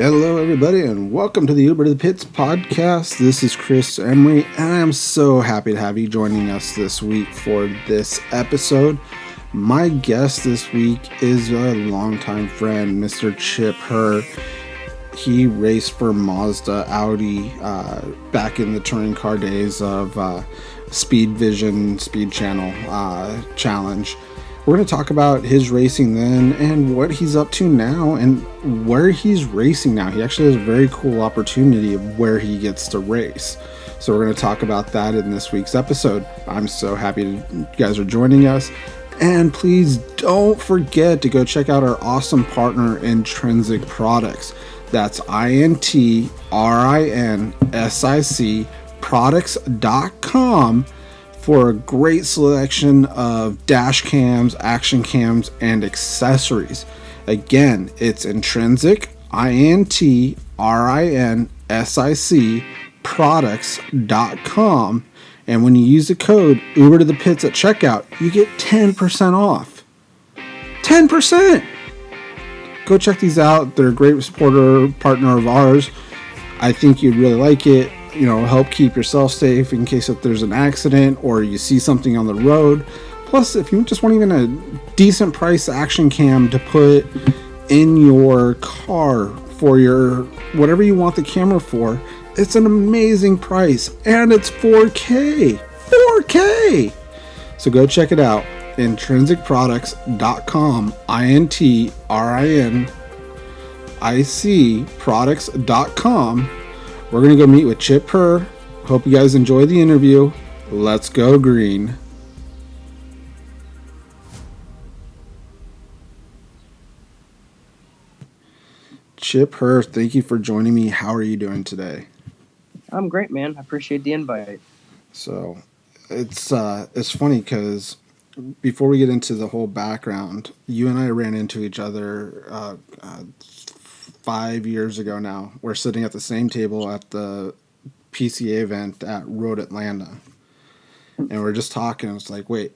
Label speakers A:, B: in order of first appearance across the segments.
A: Hello, everybody, and welcome to the Uber to the Pits podcast. This is Chris Emery, and I am so happy to have you joining us this week for this episode. My guest this week is a longtime friend, Mr. Chip Herr. He raced for Mazda Audi back in the touring car days of Speed Vision, Speed Channel Challenge. We're going to talk about his racing then and what he's up to now and where he's racing now. He actually has a very cool opportunity of where he gets to race. So we're going to talk about that in this week's episode. I'm so happy you guys are joining us. And please don't forget to go check out our awesome partner, Intrinsic Products. That's INTRINSIC products.com. for a great selection of dash cams, action cams, and accessories. Again, it's Intrinsic, INTRINSIC products.com. And when you use the code Uber to the Pits at checkout, you get 10% off. 10%! Go check these out. They're a great supporter partner of ours. I think you'd really like it. You know, help keep yourself safe in case if there's an accident or you see something on the road. Plus, if you just want even a decent price action cam to put in your car for your whatever you want the camera for, it's an amazing price and it's 4K. 4K! So go check it out. intrinsicproducts.com. INTRINSIC products.com. We're going to go meet with Chip Herr. Hope you guys enjoy the interview. Let's go green. Chip Herr, thank you for joining me. How are you doing today?
B: I'm great, man. I appreciate the invite.
A: So, it's funny because before we get into the whole background, you and I ran into each other 5 years ago now. We're sitting at the same table at the PCA event at Road Atlanta. And we're just talking. It's like, wait,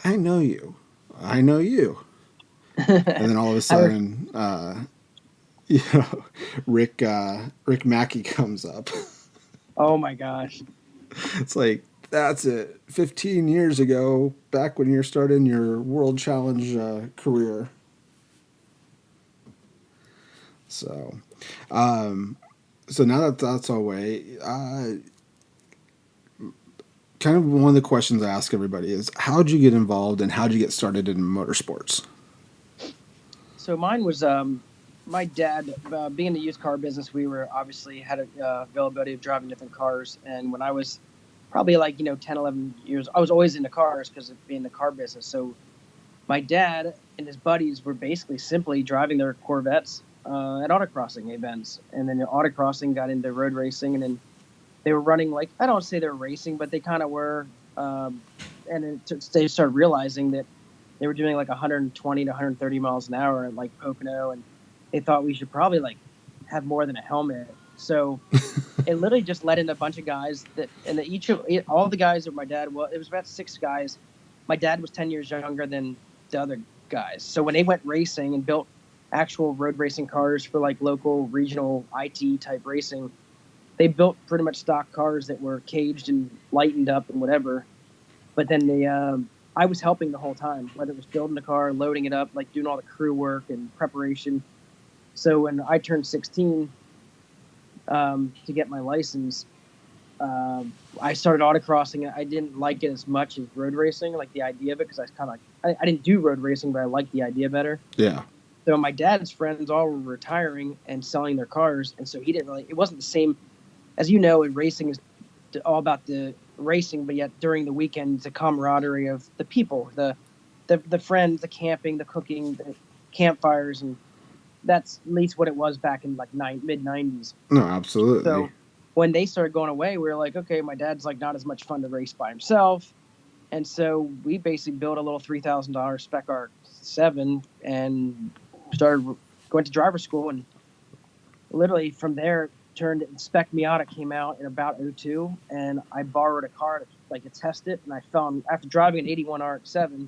A: I know you. I know you. And then all of a sudden, Rick Mackey comes up.
B: Oh my gosh.
A: It's like, that's it. 15 years ago, back when you're starting your World Challenge career. So now that that's away, kind of one of the questions I ask everybody is, how'd you get involved and how'd you get started in motorsports?
B: So mine was my dad, being in the used car business, we were obviously had availability of driving different cars. And when I was probably 10, 11 years, I was always into cars because of being in the car business. So my dad and his buddies were basically simply driving their Corvettes at autocrossing events. And then the autocrossing got into road racing, and then they were running, I don't want to say they were racing, but they kind of were. And then they started realizing that they were doing 120 to 130 miles an hour at Pocono, and they thought we should probably have more than a helmet. So it literally just led into a bunch of guys all the guys that my dad, well, it was about 6 guys. My dad was 10 years younger than the other guys. So when they went racing and built actual road racing cars for local regional IT type racing, they built pretty much stock cars that were caged and lightened up and whatever. But then I was helping the whole time, whether it was building the car, loading it up, doing all the crew work and preparation. So when I turned 16 to get my license, I started autocrossing. I didn't like it as much as road racing, the idea of it, because I didn't do road racing, but I liked the idea better.
A: Yeah.
B: So my dad's friends all were retiring and selling their cars, and so he didn't really. It wasn't the same, as you know. In racing is all about the racing, but yet during the weekend, the camaraderie of the people, the friends, the camping, the cooking, the campfires, and that's at least what it was back in mid 90s.
A: No, absolutely.
B: So when they started going away, we were like, okay, my dad's not as much fun to race by himself. And so we basically built a little $3,000 Spec R7 and started going to driver school. And literally from there, Spec Miata came out in about 2002, and I borrowed a car to test it. And I found, after driving an 81 RX-7,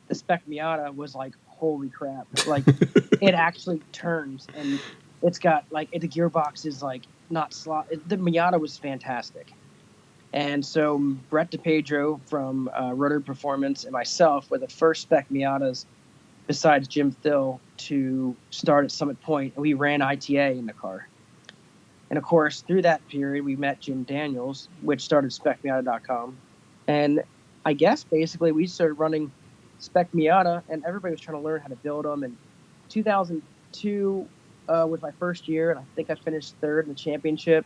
B: the Spec Miata was holy crap. It actually turns. And It's got like the gearbox is like not slot. The Miata was fantastic, and so Brett DePedro from Rotary Performance and myself were the first spec Miatas besides Jim Thill to start at Summit Point, and we ran ITA in the car. And of course, through that period, we met Jim Daniels, which started SpecMiata.com. And I guess basically we started running Spec Miata, and everybody was trying to learn how to build them. And 2002 was my first year, and I think I finished third in the championship.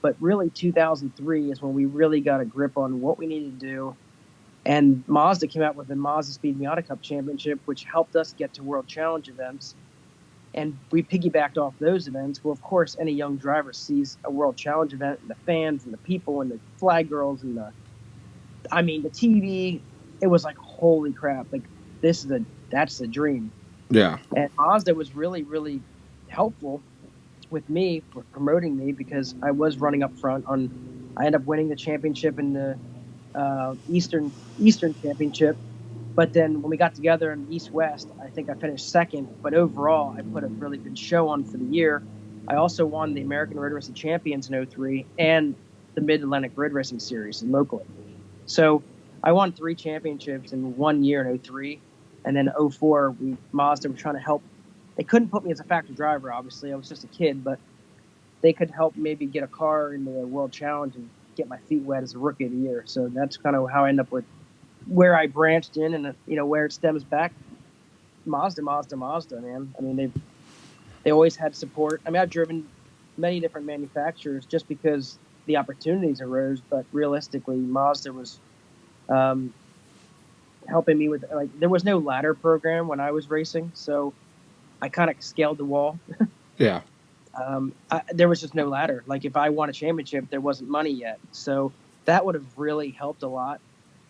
B: But really, 2003 is when we really got a grip on what we needed to do. And Mazda came out with the Mazda Speed Miata Cup Championship, which helped us get to World Challenge events. And we piggybacked off those events. Well, of course, any young driver sees a World Challenge event, and the fans and the people and the flag girls and the TV. It was like, holy crap! Like that's the dream.
A: Yeah.
B: And Mazda was really, really helpful with me for promoting me because I was running up front I ended up winning the championship in the Eastern Championship. But then when we got together in East-West, I think I finished second. But overall, I put a really good show on for the year. I also won the American Road Racing Champions in 03 and the Mid-Atlantic Road Racing Series locally. So I won 3 championships in 1 year in 03. And then 04, Mazda were trying to help. They couldn't put me as a factory driver, obviously. I was just a kid. But they could help maybe get a car in the World Challenge and get my feet wet as a Rookie of the Year. So that's kind of how I ended up with where I branched in and, where it stems back. Mazda, man. I mean, they always had support. I mean, I've driven many different manufacturers just because the opportunities arose, but realistically, Mazda was helping me with, like, there was no ladder program when I was racing, so I kind of scaled the wall.
A: Yeah.
B: There was just no ladder. Like, if I won a championship, there wasn't money yet. So that would have really helped a lot.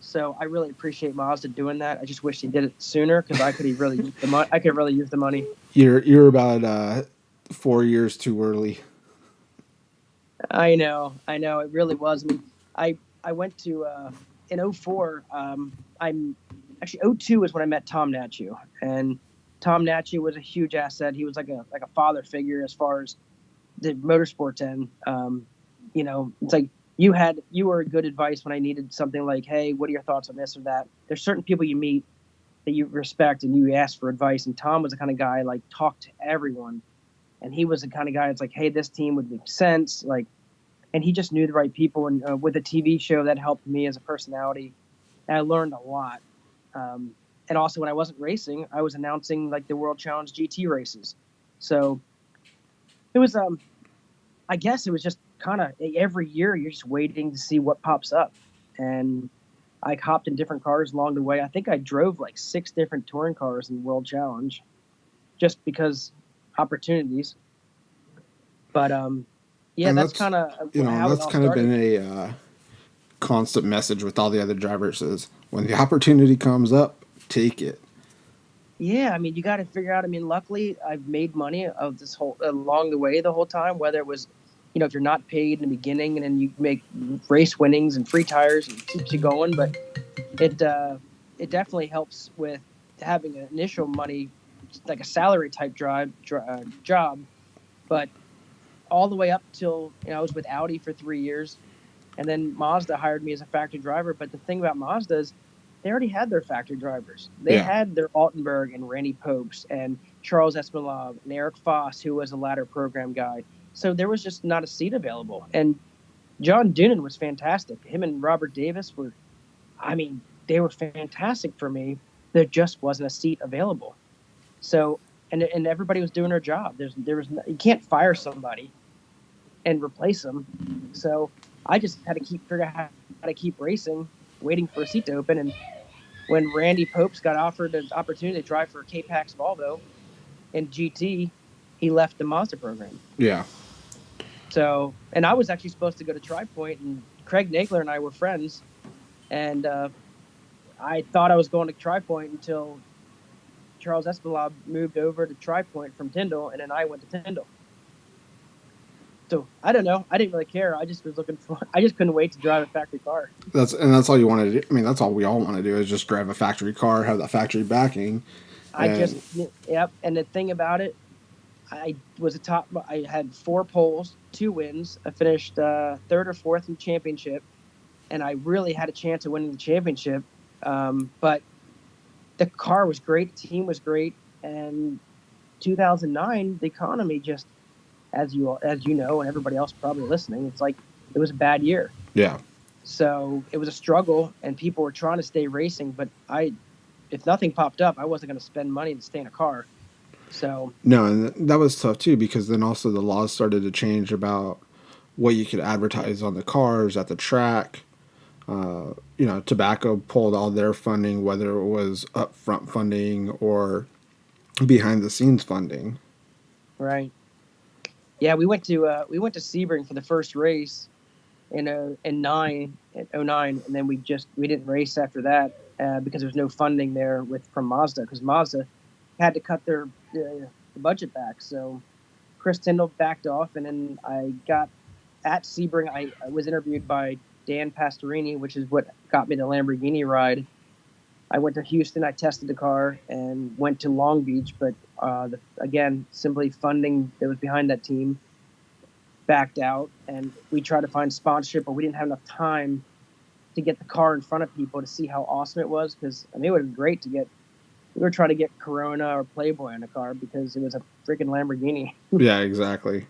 B: So I really appreciate Mazda doing that. I just wish they did it sooner because I could really use the money. I could really use the money.
A: You're about 4 years too early.
B: I know. It really was. I mean, I went to in 04. I'm actually 02 is when I met Tom Natchew, and Tom Natchew was a huge asset. He was like a father figure as far as the motorsports end. It's like you were good advice when I needed something like, hey, what are your thoughts on this or that? There's certain people you meet that you respect and you ask for advice. And Tom was the kind of guy like talked to everyone. And he was the kind of guy that's like, hey, this team would make sense. Like, and he just knew the right people. And with a TV show that helped me as a personality. And I learned a lot. And also when I wasn't racing, I was announcing like the World Challenge GT races. So it was, I guess it was just kind of every year you're just waiting to see what pops up. And I hopped in different cars along the way. I think I drove like 6 different touring cars in World Challenge just because opportunities. But yeah, that's kind of
A: that's kind of been a constant message with all the other drivers is when the opportunity comes up, take it.
B: Yeah, I mean, you got to figure out. I mean, luckily, I've made money of this whole along the way the whole time. Whether it was, if you're not paid in the beginning and then you make race winnings and free tires and it keeps you going, but it definitely helps with having an initial money, like a salary type job, but all the way up till I was with Audi for 3 years, and then Mazda hired me as a factory driver. But the thing about Mazda is they already had their factory drivers. They had their Altenberg and Randy Popes and Charles Espinal and Eric Foss, who was a ladder program guy. So there was just not a seat available. And John Doonan was fantastic. Him and Robert Davis they were fantastic for me. There just wasn't a seat available. So, and everybody was doing their job. You can't fire somebody and replace them. So I just had to figure out how to keep racing, waiting for a seat to open. And when Randy Popes got offered an opportunity to drive for K-Pax Volvo in GT, he left the Mazda program.
A: Yeah.
B: So, and I was actually supposed to go to Tri-Point, and Craig Nagler and I were friends. And I thought I was going to Tri-Point until Charles Espinal moved over to Tri-Point from Tyndall, and then I went to Tyndall. So I don't know. I didn't really care. I just couldn't wait to drive a factory car.
A: That's all you want to do. I mean, that's all we all want to do is just drive a factory car, have that factory backing.
B: And the thing about it, I was a top. I had 4 poles, 2 wins. I finished third or fourth in the championship, and I really had a chance of winning the championship. But the car was great, the team was great, and 2009, the economy just, as you know, and everybody else probably listening, it's like it was a bad year.
A: Yeah.
B: So it was a struggle, and people were trying to stay racing. But if nothing popped up, I wasn't going to spend money to stay in a car. So
A: No, and that was tough too because then also the laws started to change about what you could advertise on the cars at the track. Tobacco pulled all their funding, whether it was upfront funding or behind the scenes funding.
B: right, yeah, we went to Sebring for the first race in 09, and then we didn't race after that because there was no funding there from Mazda, because Mazda had to cut their the budget back. So Chris Tyndall backed off, and then I got at Sebring. I was interviewed by Dan Pastorini, which is what got me the Lamborghini ride. I went to Houston, I tested the car, and went to Long Beach. But again, simply funding that was behind that team backed out, and we tried to find sponsorship, but we didn't have enough time to get the car in front of people to see how awesome it was. Because I mean, it would have been great to get. We were trying to get Corona or Playboy in a car because it was a freaking Lamborghini.
A: Yeah, exactly.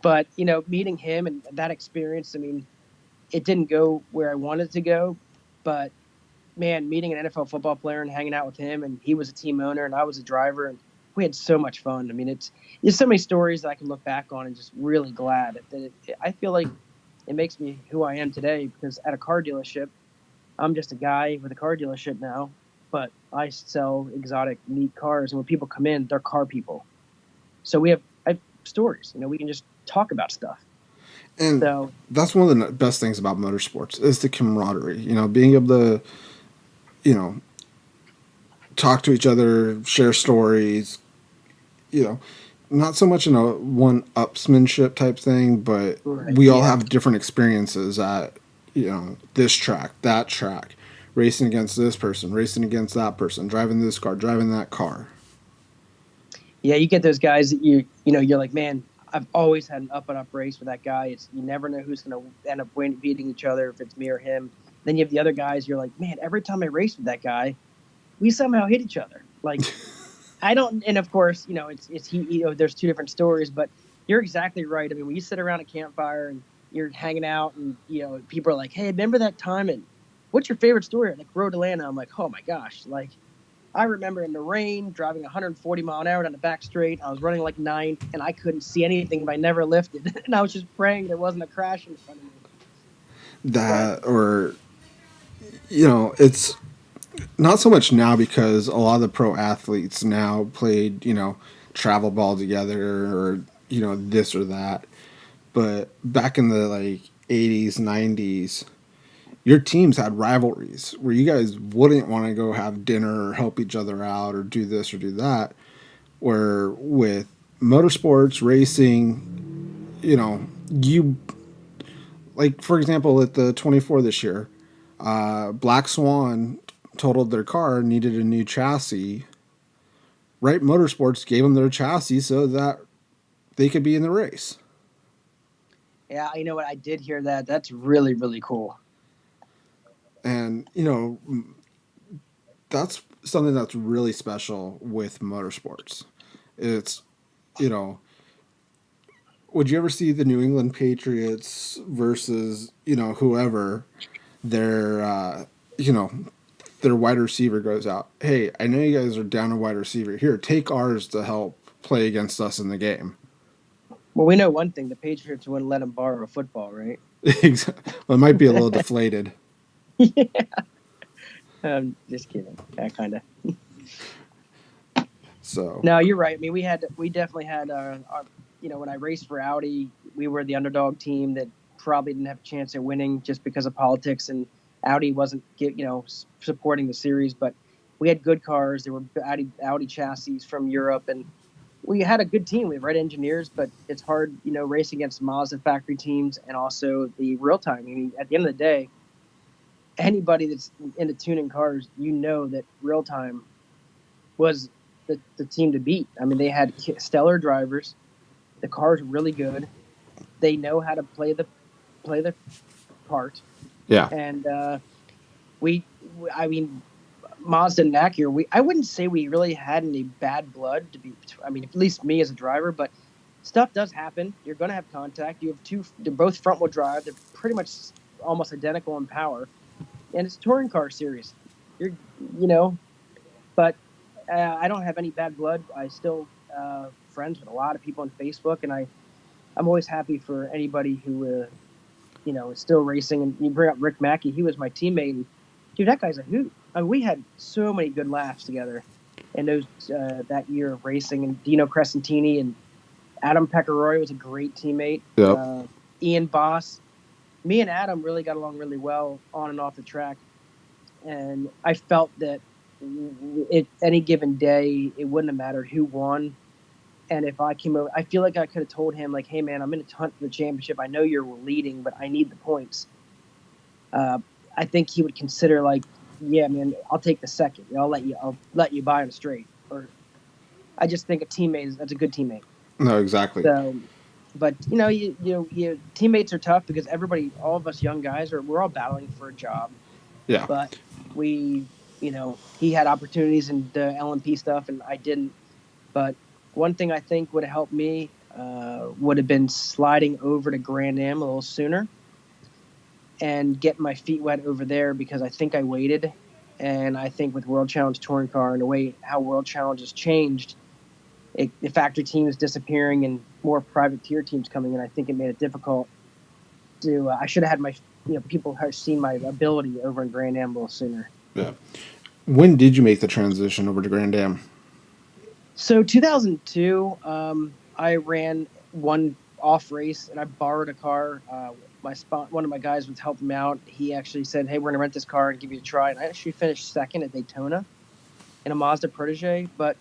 B: But meeting him and that experience, I mean, it didn't go where I wanted to go, but man, meeting an NFL football player and hanging out with him, and he was a team owner and I was a driver, and we had so much fun. I mean, there's so many stories that I can look back on and just really glad that I feel like it makes me who I am today, because at a car dealership, I'm just a guy with a car dealership now, but I sell exotic, neat cars, and when people come in, they're car people. So I have stories. We can just talk about stuff.
A: And
B: So
A: that's one of the best things about motorsports is the camaraderie. Being able to, you know, talk to each other, share stories. You know, not so much in a one-upsmanship type thing, but
B: right,
A: we all
B: yeah,
A: have different experiences at this track, that track, racing against this person, racing against that person, driving this car, driving that car.
B: yeah, you get those guys that you're like, man, I've always had an up and up race with that guy. You never know who's going to end up beating each other, if it's me or him. Then you have the other guys. You're like, man, every time I race with that guy, we somehow hit each other. Like, I don't. And of course, it's he. There's two different stories, but you're exactly right. I mean, when you sit around a campfire and you're hanging out, and people are like, hey, remember that time? And what's your favorite story? Like Road Atlanta. I'm like, oh my gosh, like. I remember in the rain driving 140-mile-an-hour down the back straight. I was running like ninth, and I couldn't see anything, but I never lifted. And I was just praying there wasn't a crash in front of me. But
A: That, or it's not so much now because a lot of the pro athletes now played travel ball together, or this or that. But back in the like 80s, 90s, your teams had rivalries where you guys wouldn't want to go have dinner or help each other out or do this or do that. Where with motorsports racing, you, like, for example, at the 24 this year, Black Swan totaled their car, needed a new chassis. Right Motorsports gave them their chassis so that they could be in the race.
B: yeah, you know what? I did hear that. That's really, really cool.
A: And, that's something that's really special with motorsports. It's, you know, would you ever see the New England Patriots versus, whoever, their, you know, their wide receiver goes out? Hey, I know you guys are down a wide receiver. Here, take ours to help play against us in the game.
B: Well, we know one thing: the Patriots wouldn't let him borrow a football, right?
A: Well, it might be a little deflated.
B: Yeah. Just kidding. Yeah, kind of.
A: So,
B: No, you're right. I mean, we definitely had our when I raced for Audi, we were the underdog team that probably didn't have a chance at winning just because of politics, and Audi wasn't supporting the series. But we had good cars. There were Audi chassis from Europe, and we had a good team. We have right engineers, but it's hard, racing against Mazda factory teams and also the real time. I mean, at the end of the day, anybody that's into tuning cars, that real time was the team to beat. I mean, they had stellar drivers. The car's really good. They know how to play the part.
A: Yeah.
B: And I mean, Mazda and Acura, I wouldn't say we really had any bad blood I mean, at least me as a driver, but stuff does happen. You're going to have contact. You have they're both front wheel drive. They're pretty much almost identical in power. And it's a touring car series. You're, you know, but I don't have any bad blood. I still friends with a lot of people on Facebook, and I'm always happy for anybody who is still racing. And you bring up Rick Mackey, he was my teammate, and dude, that guy's a hoot. I mean, we had so many good laughs together in those that year of racing. And Dino Crescentini and Adam Pecoraro was a great teammate.
A: Yep.
B: Ian Boss, me and Adam really got along really well on and off the track, and I felt that any given day it wouldn't have mattered who won. And if I came over, I feel like I could have told him, like, hey man, I'm in a hunt for the championship. I know you're leading, but I need the points. I think he would consider, like, yeah, man, I'll take the second. I'll let you buy on straight. Or I just think that's a good teammate.
A: No, exactly.
B: So, but you teammates are tough because all of us young guys we're all battling for a job.
A: Yeah.
B: But he had opportunities in the LMP stuff and I didn't. But one thing I think would have helped me would have been sliding over to Grand Am a little sooner and getting my feet wet over there, because I think I waited. And I think with World Challenge Touring Car and the way how World Challenge has changed, the factory teams disappearing and more private tier teams coming in, I think it made it difficult to. I should have had people have seen my ability over in Grand Am a little sooner.
A: Yeah. When did you make the transition over to Grand Am?
B: So 2002, I ran one off race and I borrowed a car. One of my guys was helping me out. He actually said, "Hey, we're gonna rent this car and give you a try." And I actually finished second at Daytona in a Mazda Protege, but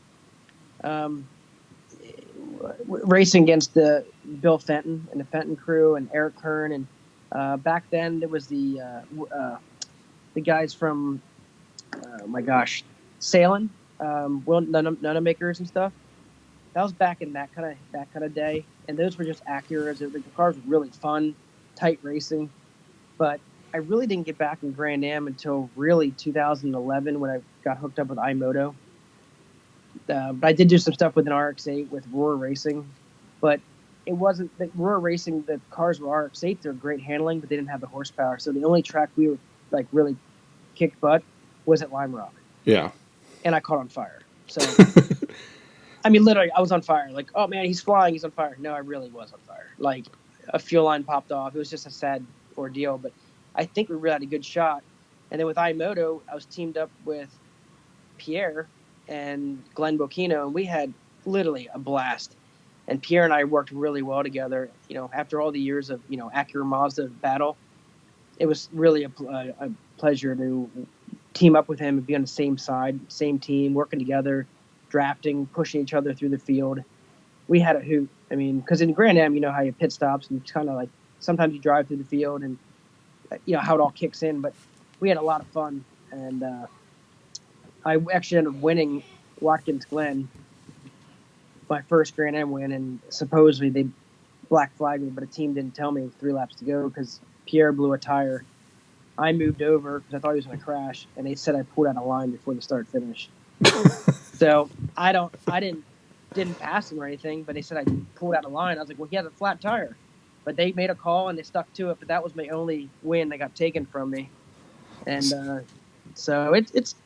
B: racing against the Bill Fenton and the Fenton crew and Eric Kern, and back then there was the guys from Salem, None makers and stuff. That was back in that kind of day, and those were just Acuras. The cars were really fun, tight racing, but I really didn't get back in Grand Am until really 2011 when I got hooked up with iMoto. But I did do some stuff with an RX-8 with Roar Racing, but it wasn't that Roar Racing. The cars were RX-8; they're great handling, but they didn't have the horsepower. So the only track we were like really kicked butt was at Lime Rock.
A: Yeah,
B: and I caught on fire. So I mean, literally, I was on fire. Like, oh man, he's flying, he's on fire. No, I really was on fire. Like, a fuel line popped off. It was just a sad ordeal, but I think we really had a good shot. And then with iMoto, I was teamed up with Pierre and Glenn Bocchino, and we had literally a blast. And Pierre and I worked really well together. After all the years of Acura Mazda battle, it was really a pleasure to team up with him and be on the same side, same team, working together, drafting, pushing each other through the field. We had a hoot. I mean, because in Grand Am, you know how you pit stops and it's kind of like sometimes you drive through the field and how it all kicks in. But we had a lot of fun, and I actually ended up winning Watkins Glen, my first Grand Am win, and supposedly they black flagged me, but a team didn't tell me with 3 laps to go because Pierre blew a tire. I moved over because I thought he was going to crash, and they said I pulled out a line before the start finish. So I didn't pass him or anything, but they said I pulled out a line. I was like, well, he has a flat tire. But they made a call and they stuck to it. But that was my only win that got taken from me. And so it's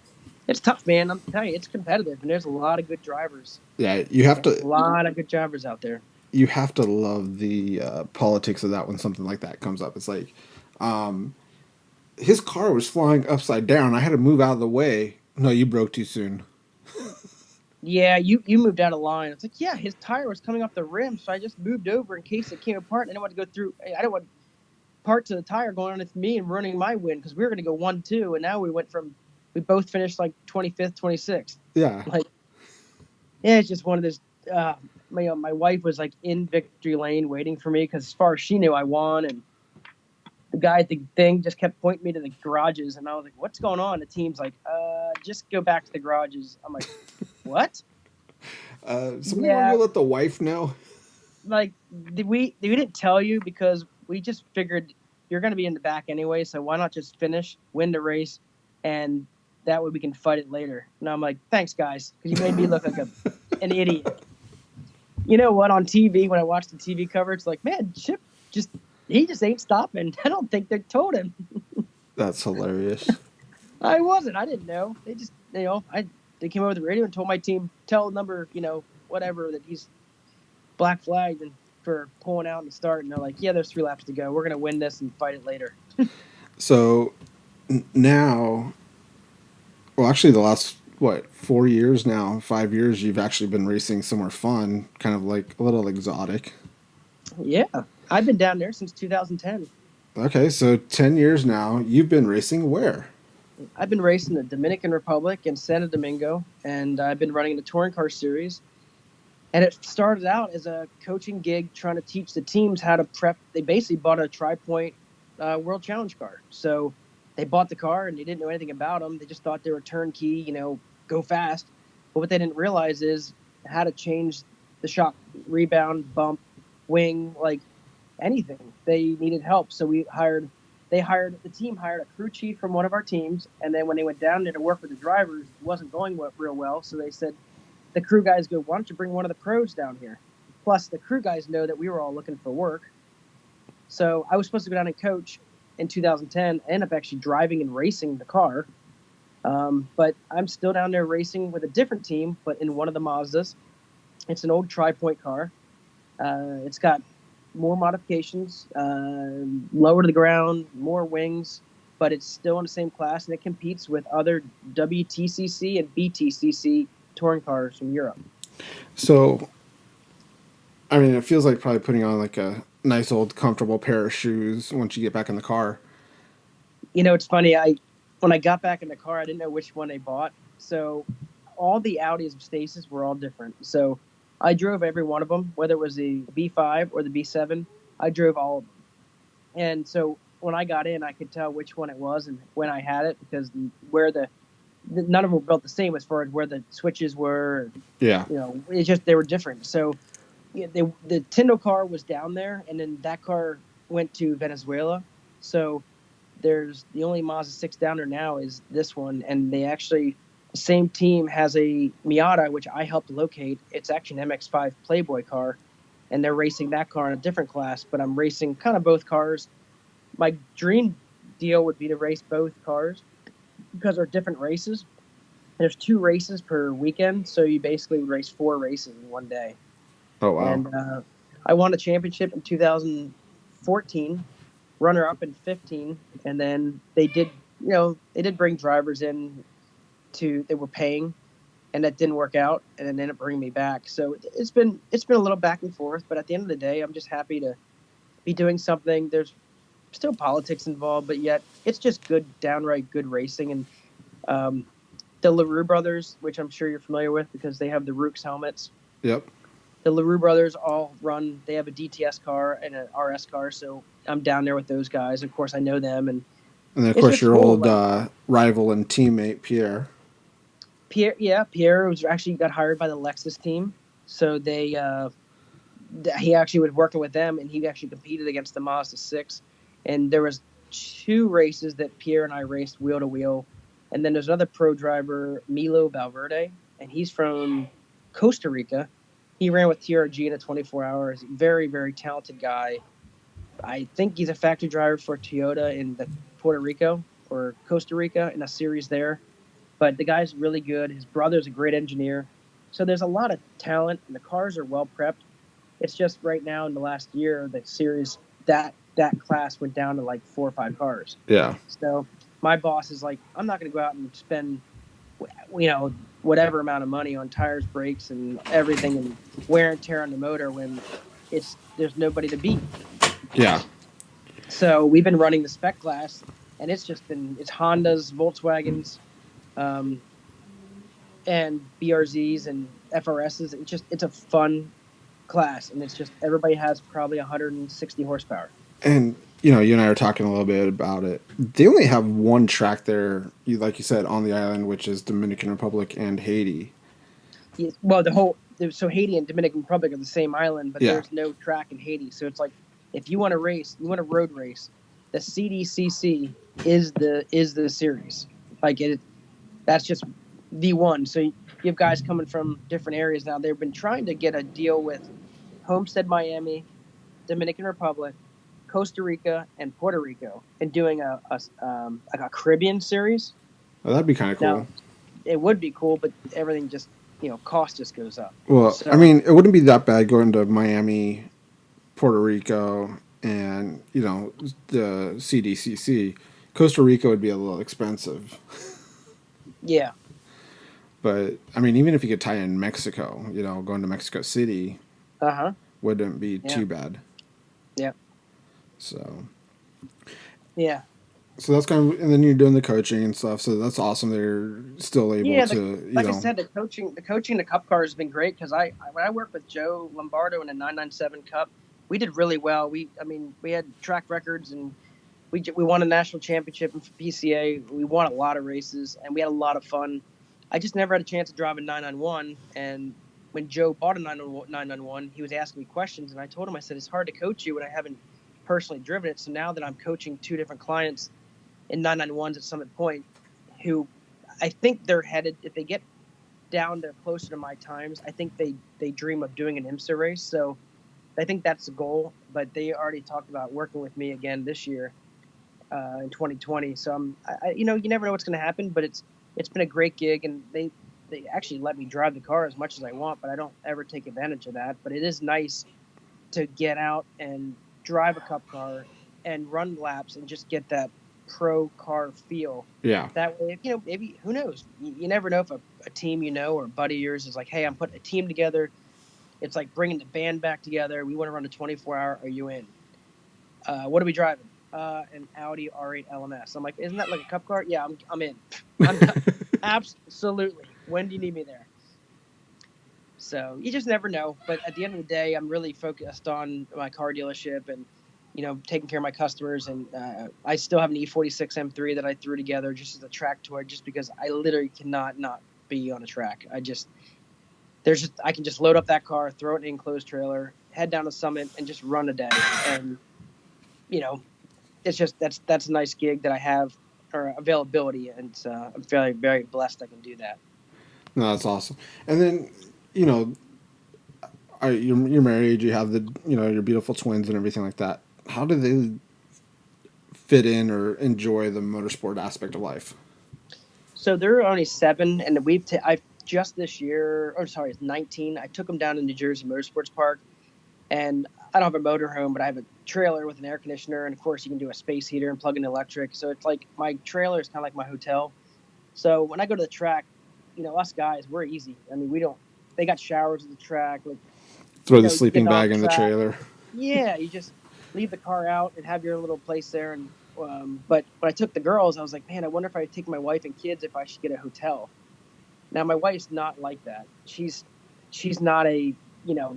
B: tough, man. I'm telling you, it's competitive, and there's a lot of good drivers.
A: Yeah, you have to.
B: A lot of good drivers out there.
A: You have to love the politics of that when something like that comes up. It's like, his car was flying upside down. I had to move out of the way. No, you broke too soon.
B: Yeah, you moved out of line. It's like, yeah, his tire was coming off the rim, so I just moved over in case it came apart. And I didn't want to go through. I didn't want parts of the tire going underneath me and ruining my win because we were going to go 1-2, and now we both finished like 25th, 26th.
A: Yeah.
B: Like, yeah, it's just one of those. My wife was like in victory lane waiting for me because as far as she knew, I won, and the guy at the thing just kept pointing me to the garages, and I was like, what's going on? The team's like, just go back to the garages. I'm like, what?
A: Somebody want to
B: Yeah,
A: go let the wife know?
B: like we didn't tell you because we just figured you're going to be in the back anyway, so why not just finish, win the race, and that way we can fight it later. And I'm like, thanks guys, because you made me look like an idiot. You know what? On TV, when I watched the TV coverage, like, man, Chip just he just ain't stopping. I don't think they told him.
A: That's hilarious.
B: I wasn't. I didn't know. They just, they came over the radio and told my team, tell number, whatever, that he's black flagged and for pulling out in the start. And they're like, yeah, there's 3 laps to go. We're gonna win this and fight it later.
A: So now, well, actually, the last what 4 years now, 5 years, you've actually been racing somewhere fun, kind of like a little exotic.
B: Yeah, I've been down there since 2010.
A: Okay, so 10 years now. You've been racing where?
B: I've been racing the Dominican Republic and Santo Domingo, and I've been running the touring car series. And it started out as a coaching gig trying to teach the teams how to prep. They basically bought a Tri-Point World Challenge car. So they bought the car and they didn't know anything about them. They just thought they were turnkey, go fast. But what they didn't realize is how to change the shock, rebound, bump, wing, like anything. They needed help. So the team hired a crew chief from one of our teams. And then when they went down there to work with the drivers, it wasn't going real well. So they said, the crew guys go, why don't you bring one of the pros down here? Plus, the crew guys know that we were all looking for work. So I was supposed to go down and coach in 2010. I ended up actually driving and racing the car. But I'm still down there racing with a different team, but in one of the Mazdas. It's an old Tri-Point car. It's got more modifications, lower to the ground, more wings, but it's still in the same class, and it competes with other WTCC and BTCC touring cars from Europe.
A: So, I mean, it feels like probably putting on like a nice old comfortable pair of shoes once you get back in the car.
B: It's funny. When I got back in the car, I didn't know which one they bought. So all the Audis of Stasis were all different. So I drove every one of them, whether it was the B5 or the B7. I drove all of them. And so when I got in, I could tell which one it was and when I had it because none of them were built the same as far as where the switches were.
A: Yeah.
B: It's just they were different. So the Tindo car was down there, and then that car went to Venezuela. So there's the only Mazda 6 down there now is this one, and they actually the same team has a Miata, which I helped locate. It's actually an MX-5 Playboy car, and they're racing that car in a different class. But I'm racing kind of both cars. My dream deal would be to race both cars because they're different races. There's 2 races per weekend, so you basically would race 4 races in one day.
A: Oh, wow.
B: And I won a championship in 2014, runner-up in 15, and then they did bring drivers in they were paying, and that didn't work out, and then ended up bringing me back. So it's been a little back and forth, but at the end of the day, I'm just happy to be doing something. There's still politics involved, but yet it's just downright good racing. And the LaRue brothers, which I'm sure you're familiar with because they have the Rooks helmets.
A: Yep.
B: The LaRue brothers they have a DTS car and an RS car, so I'm down there with those guys. Of course, I know them. And
A: then, of course, your old rival and teammate, Pierre.
B: Pierre was actually got hired by the Lexus team. So he actually was working with them, and he actually competed against the Mazda 6. And there was 2 races that Pierre and I raced wheel to wheel. And then there's another pro driver, Milo Valverde, and he's from Costa Rica. He ran with TRG in a 24 hours. Very, very talented guy. I think he's a factory driver for Toyota in Puerto Rico or Costa Rica in a series there. But the guy's really good. His brother's a great engineer. So there's a lot of talent, and the cars are well prepped. It's just right now in the last year, the series, that class went down to like 4 or 5 cars.
A: Yeah.
B: So my boss is like, I'm not going to go out and spend, whatever amount of money on tires, brakes, and everything, and wear and tear on the motor when there's nobody to beat.
A: Yeah.
B: So we've been running the spec class, and it's Hondas, Volkswagens, and BRZs and FRSs. It's a fun class, and it's just everybody has probably 160 horsepower.
A: And you and I were talking a little bit about it. They only have one track there, like you said, on the island, which is Dominican Republic and Haiti.
B: Well, so Haiti and Dominican Republic are the same island, but
A: Yeah.
B: there's no track in Haiti. So it's like if you want to race, you want a road race, the CDCC is the series. Like that's just the one. So you have guys coming from different areas now. They've been trying to get a deal with Homestead, Miami, Dominican Republic, Costa Rica, and Puerto Rico, and doing like a Caribbean series.
A: Oh, that'd be kind of cool.
B: Now, it would be cool, but everything just cost just goes up.
A: Well, I
B: So
A: mean, it wouldn't be that bad going to Miami, Puerto Rico, and the CDCC. Costa Rica would be a little expensive,
B: yeah,
A: but I mean, even if you could tie in Mexico, going to Mexico City
B: uh-huh,
A: wouldn't be
B: yeah,
A: too bad.
B: yeah,
A: So,
B: yeah,
A: so that's kind of, and then you're doing the coaching and stuff. So that's awesome. They're still able
B: yeah.
A: to,
B: Like I said, the coaching the Cup cars has been great because when I worked with Joe Lombardo in a 997 Cup, we did really well. We had track records and we won a national championship in PCA. We won a lot of races and we had a lot of fun. I just never had a chance to drive a 991. And when Joe bought a 991, he was asking me questions, and I told him, I said, it's hard to coach you when I haven't personally driven it. So now that I'm coaching two different clients in 991s at Summit Point, who I think they're headed, if they get down to closer to my times, I think they dream of doing an IMSA race. So I think that's the goal. But they already talked about working with me again this year in 2020. So you never know what's going to happen, but it's been a great gig, and they actually let me drive the car as much as I want, but I don't ever take advantage of that. But it is nice to get out and drive a Cup car and run laps and just get that pro car feel.
A: yeah.
B: That way, maybe, who knows? You never know if a team or a buddy of yours is like, hey, I'm putting a team together. It's like bringing the band back together. We want to run a 24-hour. Are you in? What are we driving? An Audi R8 LMS. I'm like, isn't that like a Cup car? Yeah, I'm in. I'm done. Absolutely. When do you need me there? So you just never know. But at the end of the day, I'm really focused on my car dealership and taking care of my customers. And I still have an E46 M3 that I threw together just as a track toy, just because I literally cannot not be on a track. I can just load up that car, throw it in an enclosed trailer, head down to Summit, and just run a day. And it's just that's a nice gig that I have, or availability, and I'm very, very blessed I can do that.
A: No, that's awesome. And then, you know, you're married. You have your beautiful twins and everything like that. How do they fit in or enjoy the motorsport aspect of life?
B: So they're only 7, and I've just this year, or sorry, it's 19. I took them down to New Jersey Motorsports Park, and I don't have a motorhome, but I have a trailer with an air conditioner, and of course you can do a space heater and plug in electric. So it's like my trailer is kind of like my hotel. So when I go to the track, us guys, we're easy. I mean, they got showers at the track. Like,
A: Throw the sleeping bag in the trailer.
B: Yeah, you just leave the car out and have your little place there. And but when I took the girls, I was like, man, I wonder if I take my wife and kids, if I should get a hotel. Now my wife's not like that. She's not a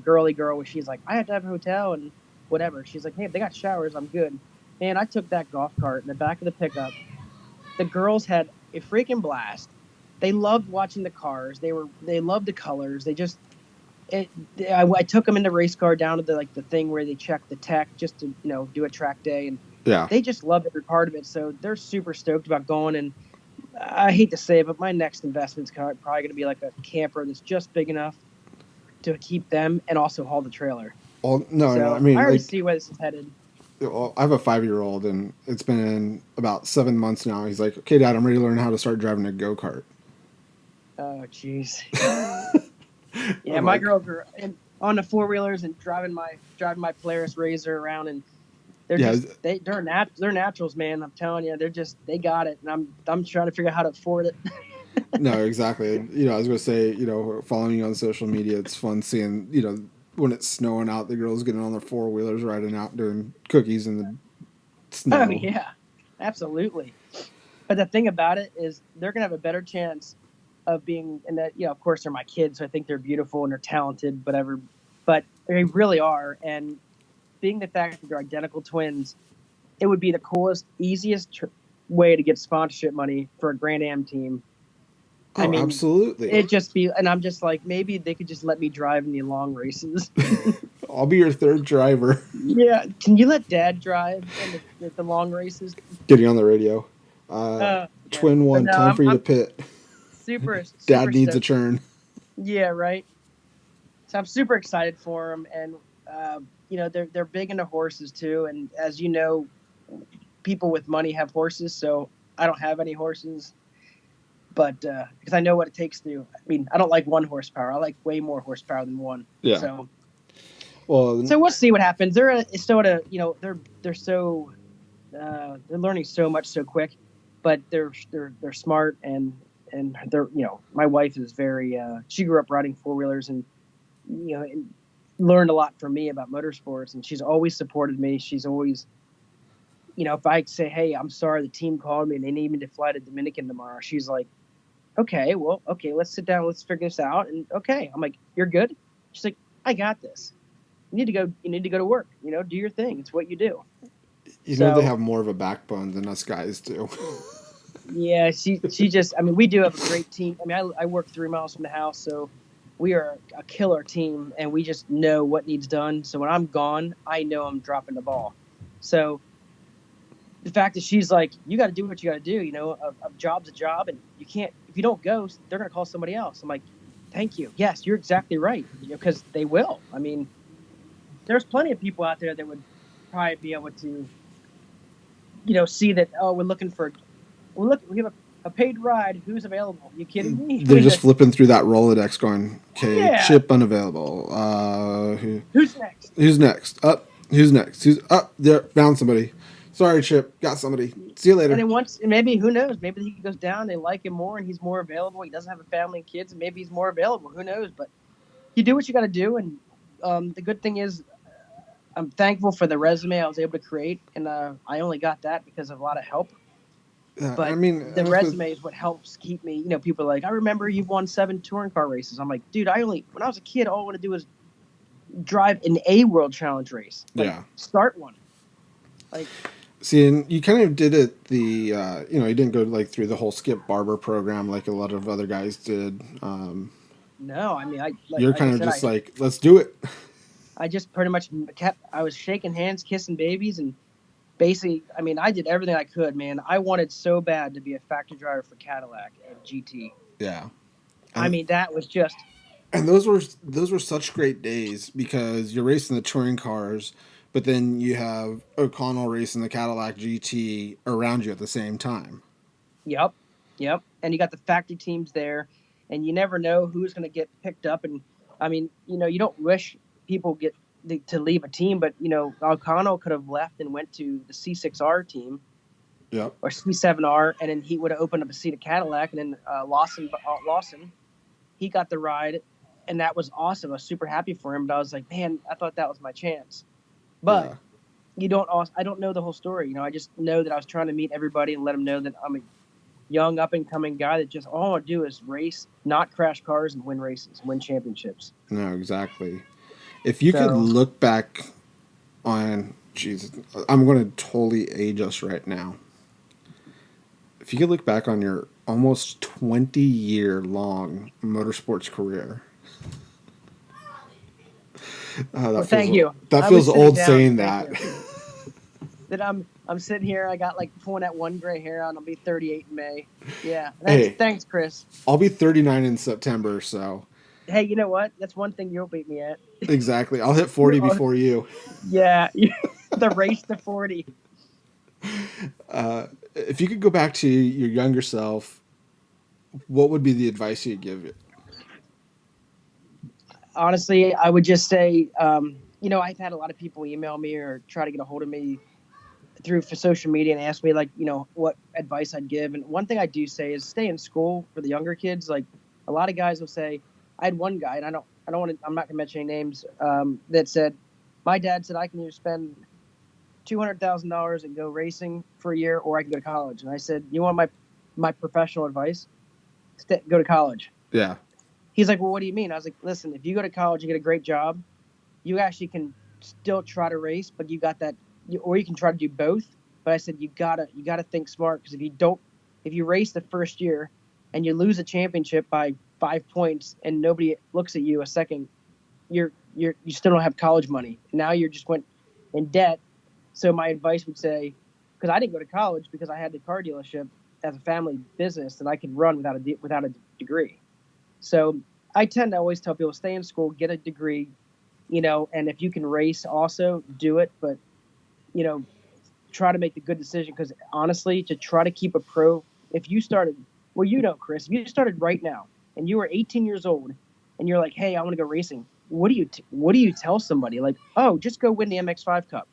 B: girly girl where she's like, I have to have a hotel and whatever. She's like, hey, if they got showers, I'm good. Man, I took that golf cart in the back of the pickup. The girls had a freaking blast. They loved watching the cars. They loved the colors. I took them in the race car down to the thing where they check the tech just to do a track day, and
A: yeah,
B: they just loved every part of it. So they're super stoked about going. And I hate to say it, but my next investment's probably going to be like a camper that's just big enough to keep them and also haul the trailer.
A: Well, no,
B: so
A: I mean,
B: I already see where this is headed.
A: I have a 5-year-old, and it's been about 7 months now. He's like, okay, Dad, I'm ready to learn how to start driving a go-kart.
B: Oh, jeez. Yeah, my girls are on the 4-wheelers and driving my Polaris RZR around, and they're naturals, man. I'm telling you, they got it, and I'm trying to figure out how to afford it.
A: No, exactly. I was going to say, following you on social media, it's fun seeing, when it's snowing out, the girls getting on their 4-wheelers, riding out, doing cookies in the snow.
B: Oh, yeah, absolutely. But the thing about it is they're going to have a better chance of being, and that, of course they're my kids, so I think they're beautiful and they're talented, whatever, but they really are. And being the fact that they're identical twins, it would be the coolest, easiest way to get sponsorship money for a Grand Am team I
A: Oh,
B: mean,
A: absolutely.
B: it just be, and I'm just like, maybe they could just let me drive in the long races.
A: I'll be your third driver.
B: Yeah, can you let Dad drive in the long races?
A: Getting on the radio. Uh,
B: Yeah,
A: Twin
B: but
A: one,
B: no,
A: time for you to
B: I'm
A: pit.
B: super
A: Dad
B: super
A: needs a
B: stoked.
A: churn.
B: Yeah, right. So I'm super excited for them, and they're big into horses too. And as you know, people with money have horses, so I don't have any horses, but because I know what it takes to. I mean, I don't like 1 horsepower. I like way more horsepower than one.
A: Yeah.
B: So
A: Well,
B: we'll see what happens. Still at a they're so they're learning so much so quick, but they're smart and they're my wife is very she grew up riding 4 wheelers and and learned a lot from me about motorsports, and she's always supported me. She's always if I say, hey, I'm sorry, the team called me and they need me to fly to Dominican tomorrow, she's like, okay, well, okay, let's sit down, let's figure this out. And okay, I'm like, you're good. She's like, I got this. You need to go to work, do your thing. It's what you do.
A: they
B: So
A: have more of a backbone than us guys do.
B: yeah, she just, I mean, we do have a great team. I mean, I work 3 miles from the house, so we are a killer team, and we just know what needs done. So when I'm gone, I know I'm dropping the ball. So the fact that she's like, you got to do what you got to do, a job's a job, and you can't, if you don't go, they're going to call somebody else. I'm like, thank you. Yes, you're exactly right. Because they will. I mean, there's plenty of people out there that would probably be able to, see that, oh, we have a paid ride. Who's available? You kidding me?
A: They're just flipping through that Rolodex going, okay,
B: Yeah.
A: chip unavailable.
B: Who's next?
A: Who's next? Up. Who's next? Who's up? There, found somebody. Sorry, Chip. Got somebody. See you later.
B: And then once, maybe, who knows? Maybe he goes down. They like him more, and he's more available. He doesn't have a family and kids, and maybe he's more available. Who knows? But you do what you got to do. And the good thing is, I'm thankful for the resume I was able to create, and I only got that because of a lot of help.
A: I
B: But
A: mean,
B: the resume is what helps keep me. People are like, I remember you've won 7 touring car races. I'm like, dude, when I was a kid, all I want to do was drive an A World Challenge race. Like, start one. Like,
A: see, and you kind of did it you didn't go like through the whole Skip Barber program like a lot of other guys did.
B: no, I mean,
A: You're
B: like I
A: kind of
B: said,
A: just like, let's do it.
B: I just pretty much I was shaking hands, kissing babies, and basically, I mean, I did everything I could, man. I wanted so bad to be a factory driver for Cadillac and GT.
A: Yeah.
B: I mean, that was just.
A: And those were such great days because you're racing the touring cars, but then you have O'Connell racing the Cadillac GT around you at the same time.
B: Yep. And you got the factory teams there, and you never know who's going to get picked up. And I mean, you don't wish people get to leave a team, but O'Connell could have left and went to the C6R team.
A: Yep.
B: Or C7R, and then he would have opened up a seat at Cadillac, and then Lawson, he got the ride, and that was awesome. I was super happy for him, but I was like, man, I thought that was my chance. But I don't know the whole story. I just know that I was trying to meet everybody and let them know that I'm a young up and coming guy that just all I want to do is race, not crash cars, and win races, win championships.
A: No, exactly. If you could look back on, Jesus, I'm going to totally age us right now. If you could look back on your almost 20-year long motorsports career.
B: Thank you.
A: That feels old saying that.
B: That I'm sitting here. I got like pulling that one gray hair out. And I'll be 38 in May. Yeah. Thanks, Chris.
A: I'll be 39 in September. So.
B: Hey, you know what? That's one thing you'll beat me at.
A: Exactly. I'll hit 40 before you.
B: Yeah. The race to 40.
A: If you could go back to your younger self, what would be the advice you'd give it?
B: Honestly, I would just say, I've had a lot of people email me or try to get a hold of me through social media and ask me what advice I'd give. And one thing I do say is stay in school for the younger kids. Like a lot of guys will say, I had one guy, and I'm not gonna mention any names, that said, my dad said I can either spend $200,000 and go racing for a year, or I can go to college. And I said, you want my professional advice? Go to college.
A: Yeah.
B: He's like, well, what do you mean? I was like, listen, if you go to college and get a great job, you actually can still try to race, but you got that, or you can try to do both. But I said, you gotta think smart, because if you race the first year and you lose a championship by 5 points and nobody looks at you a second, you still don't have college money. Now you're just went in debt. So my advice would say, because I didn't go to college because I had the car dealership as a family business that I could run without a degree. So I tend to always tell people, stay in school, get a degree, and if you can race also, do it. But, try to make the good decision, because honestly, to try to keep a pro, if you started, Chris, if you started right now and you were 18 years old and you're like, hey, I want to go racing, what do you tell somebody? Like, oh, just go win the MX5 Cup.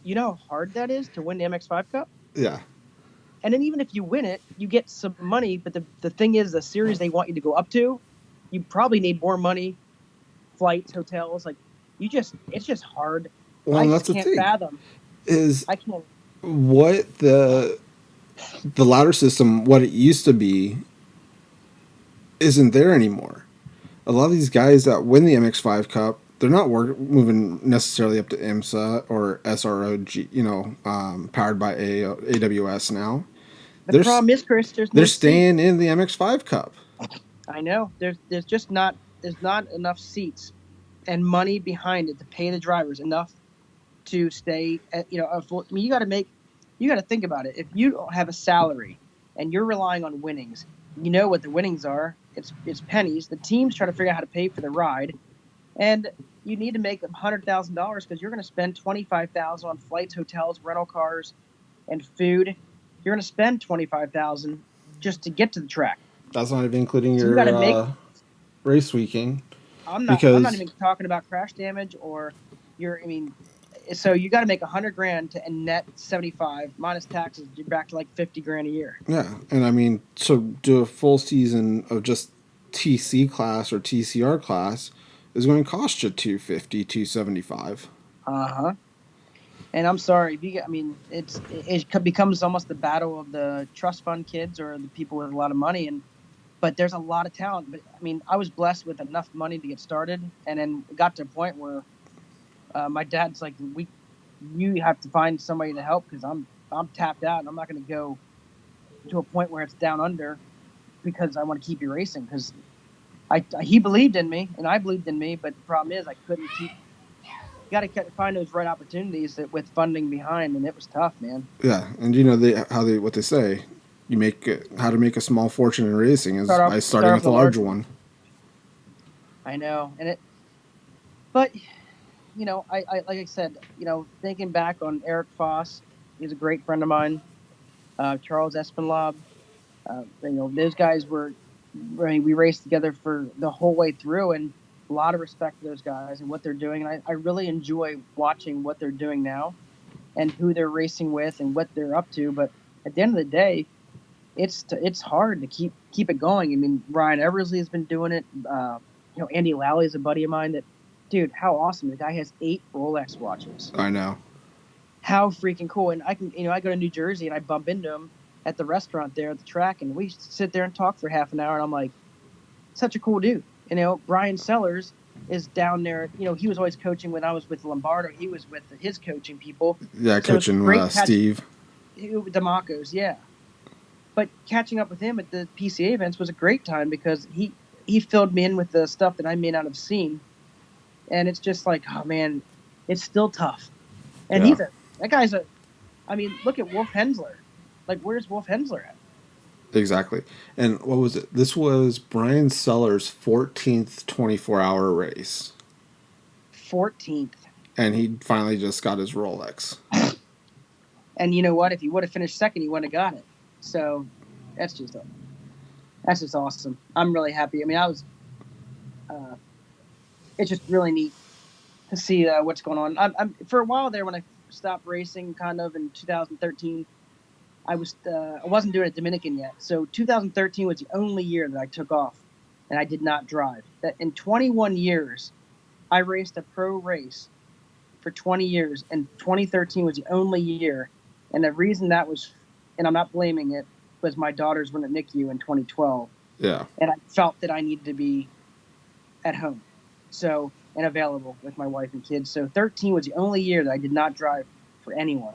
B: You know how hard that is to win the MX5 Cup?
A: Yeah.
B: And then even if you win it, you get some money. But the thing is, the series they want you to go up to, you probably need more money, flights, hotels. Like, it's just hard.
A: Well,
B: I
A: and
B: just
A: that's the
B: can't
A: thing.
B: fathom. I can't.
A: What the ladder system, what it used to be, isn't there anymore. A lot of these guys that win the MX5 Cup, they're not moving necessarily up to IMSA or SROG, powered by AWS now.
B: The problem is, Chris,
A: they're staying in the MX5 Cup.
B: I know. There's just not enough seats and money behind it to pay the drivers enough to stay at, you got to think about it. If you don't have a salary and you're relying on winnings, you know what the winnings are. It's pennies. The teams try to figure out how to pay for the ride, and you need to make $100,000 because you're going to spend $25,000 on flights, hotels, rental cars, and food. You're going to spend $25,000 just to get to the track.
A: That's not even including your race weekend.
B: I'm not even talking about crash damage or so you got to make $100,000 and net 75 minus taxes. You're back to like $50,000 a year.
A: Yeah, and so do a full season of just TC class or TCR class is going to cost you $250, $275.
B: And I'm sorry, it becomes almost the battle of the trust fund kids or the people with a lot of money, but there's a lot of talent. But I was blessed with enough money to get started, and then it got to a point where my dad's like, you have to find somebody to help because I'm tapped out and I'm not going to go to a point where it's down under because I want to keep you racing. Because he believed in me and I believed in me, but the problem is I couldn't keep. You got to find those right opportunities with funding behind, and it was tough, man.
A: Yeah, and what they say, how to make a small fortune in racing is by starting with a large one.
B: I know, but I like I said, thinking back on Eric Foss, he's a great friend of mine. Charles Espinlab, those guys we raced together for the whole way through, and a lot of respect to those guys and what they're doing. And I really enjoy watching what they're doing now and who they're racing with and what they're up to. But at the end of the day, it's hard to keep it going. Ryan Eversley has been doing it. Andy Lally is a buddy of mine that, dude, how awesome. The guy has 8 Rolex watches.
A: I know.
B: How freaking cool. And I go to New Jersey and I bump into him at the restaurant there at the track, and we sit there and talk for half an hour, and I'm like, such a cool dude. Brian Sellers is down there. He was always coaching when I was with Lombardo. He was with his coaching people.
A: Yeah, so coaching Steve.
B: DeMarco's, yeah. But catching up with him at the PCA events was a great time because he filled me in with the stuff that I may not have seen. And it's just like, oh, man, it's still tough. And look at Wolf Hensler. Like, where's Wolf Hensler at?
A: Exactly. And what was it? This was Brian Sellers' 14th 24-hour race.
B: 14th.
A: And he finally just got his Rolex.
B: And you know what? If he would have finished second, he wouldn't have got it. So that's just awesome. I'm really happy. It's just really neat to see what's going on. I'm for a while there when I stopped racing, kind of in 2013. I wasn't doing a Dominican yet. So 2013 was the only year that I took off and I did not drive. That in 21 years, I raced a pro race for 20 years, and 2013 was the only year. And the reason that was, and I'm not blaming it, was my daughters went at NICU in 2012.
A: Yeah.
B: And I felt that I needed to be at home. So, and available with my wife and kids. So 13 was the only year that I did not drive for anyone.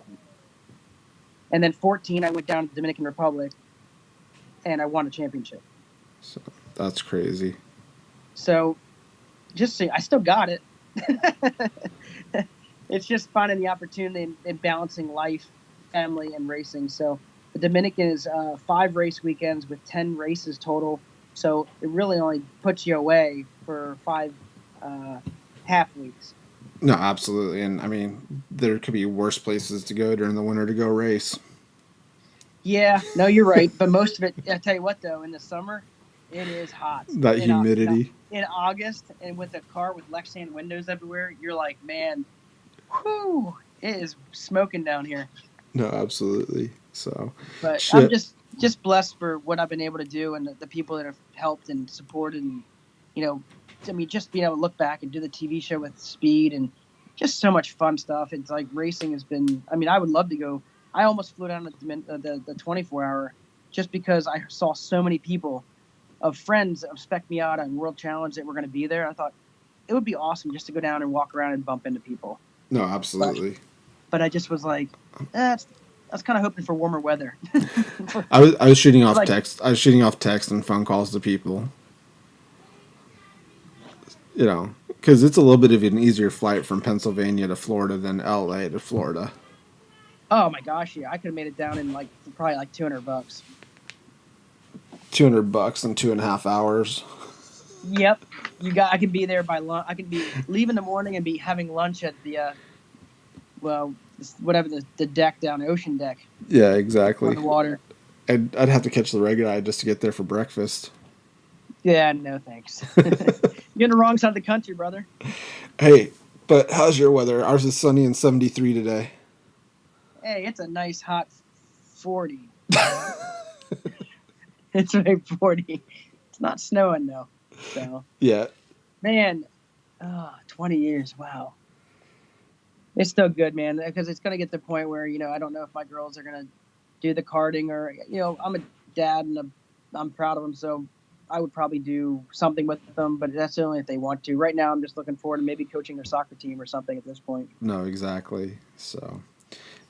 B: And then 14, I went down to the Dominican Republic and I won a championship.
A: So that's crazy.
B: So just see, I still got it. It's just finding the opportunity and balancing life, family, and racing. So the Dominican is 5 race weekends with 10 races total. So it really only puts you away for 5 uh, half weeks.
A: No, absolutely. And I mean, there could be worse places to go during the winter to go race.
B: Yeah, no, you're right. But most of it, I tell you what, though, in the summer, it is hot.
A: That humidity.
B: In August, and with a car with Lexan windows everywhere, you're like, man, whew, it is smoking down here.
A: No, absolutely. So,
B: but I'm just blessed for what I've been able to do and the people that have helped and supported, and I mean, just being able to look back and do the TV show with Speed and just so much fun stuff. It's like racing has been. I mean, I would love to go. I almost flew down the 24-hour just because I saw so many people of friends of Spec Miata and World Challenge that were going to be there. I thought it would be awesome just to go down and walk around and bump into people.
A: No, absolutely.
B: But I just was like, I was kind of hoping for warmer weather.
A: I was shooting off text. I was shooting off text and phone calls to people. Because it's a little bit of an easier flight from Pennsylvania to Florida than LA to Florida.
B: Oh my gosh, yeah, I could have made it down in probably like $200.
A: $200 in 2.5 hours.
B: Yep, I can be there by lunch. I can be leaving in the morning and be having lunch at the whatever the deck down, the ocean deck.
A: Yeah, exactly.
B: On the water.
A: I'd have to catch the red eye just to get there for breakfast.
B: Yeah, no thanks. You're in the wrong side of the country, brother.
A: Hey, but how's your weather? Ours is sunny and 73 today.
B: Hey, it's a nice hot 40. It's like 40. It's not snowing though. So
A: yeah.
B: Man, 20 years, wow. It's still good, man, because it's going to get to the point where, I don't know if my girls are going to do the karting or, I'm a dad and I'm proud of them. So I would probably do something with them, but that's only if they want to. Right now, I'm just looking forward to maybe coaching their soccer team or something at this point.
A: No, exactly. So,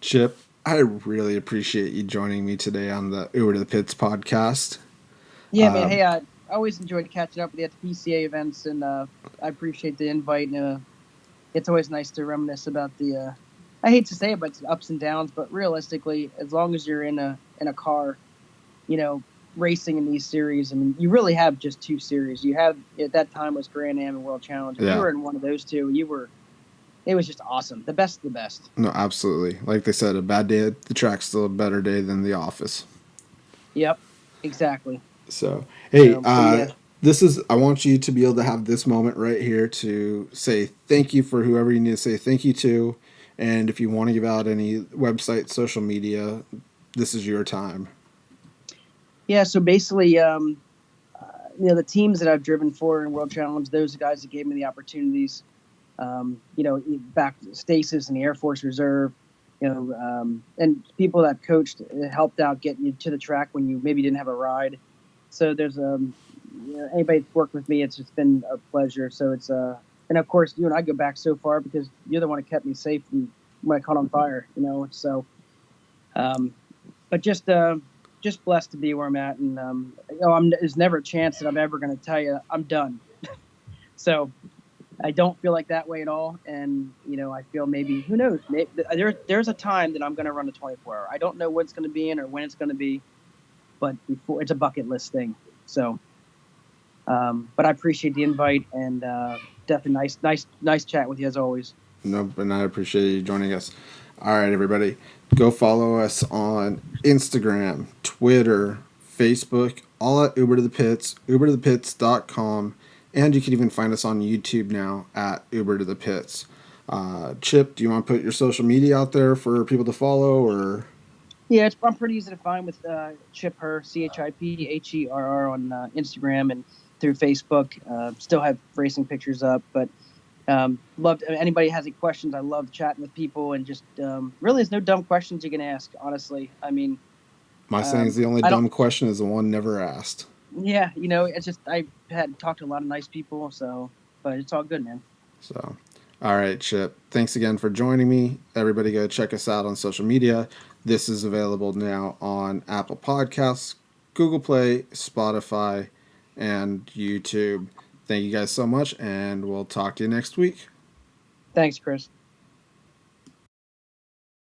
A: Chip, I really appreciate you joining me today on the Uber to the Pits podcast.
B: Yeah, man. Hey, I always enjoyed catching up with you at the PCA events, and I appreciate the invite. And it's always nice to reminisce about the. I hate to say it, but it's ups and downs. But realistically, as long as you're in a car, racing in these series, I mean, you really have just 2 series. You have at that time was Grand Am and World Challenge. If you were in one of those 2, it was just awesome. The best of the best.
A: No, absolutely. Like they said, a bad day at the track's still a better day than the office.
B: Yep, exactly.
A: So, hey, I want you to be able to have this moment right here to say thank you for whoever you need to say thank you to. And if you want to give out any website, social media, this is your time.
B: Yeah, so basically, the teams that I've driven for in World Challenge, those guys that gave me the opportunities, back Stasis and the Air Force Reserve, and people that coached, helped out getting you to the track when you maybe didn't have a ride. So there's anybody that's worked with me, it's just been a pleasure. So it's and of course you and I go back so far because you're the one who kept me safe when I caught on fire. So, but just blessed to be where I'm at, and there's never a chance that I'm ever going to tell you I'm done. So I don't feel like that way at all, and I feel maybe who knows, maybe there's a time that I'm going to run a 24-hour. I don't know what it's going to be in or when it's going to be. But before it's a bucket list thing. So, but I appreciate the invite and definitely nice chat with you as always.
A: Nope, and I appreciate you joining us. All right, everybody, go follow us on Instagram, Twitter, Facebook, all at Uber to the Pits, ubertothepits.com, and you can even find us on YouTube now at Uber to the Pits. Chip, do you want to put your social media out there for people to follow, or?
B: Yeah, I'm pretty easy to find with Chip Herr, ChipHerr on Instagram and through Facebook. Still have racing pictures up, but love anybody has any questions. I love chatting with people, and just really, there's no dumb questions you can ask. Honestly, I mean,
A: my saying is the only dumb question is the one never asked.
B: Yeah, it's just I had talked to a lot of nice people, but it's all good, man.
A: So. All right, Chip. Thanks again for joining me. Everybody go check us out on social media. This is available now on Apple Podcasts, Google Play, Spotify, and YouTube. Thank you guys so much, and we'll talk to you next week.
B: Thanks, Chris.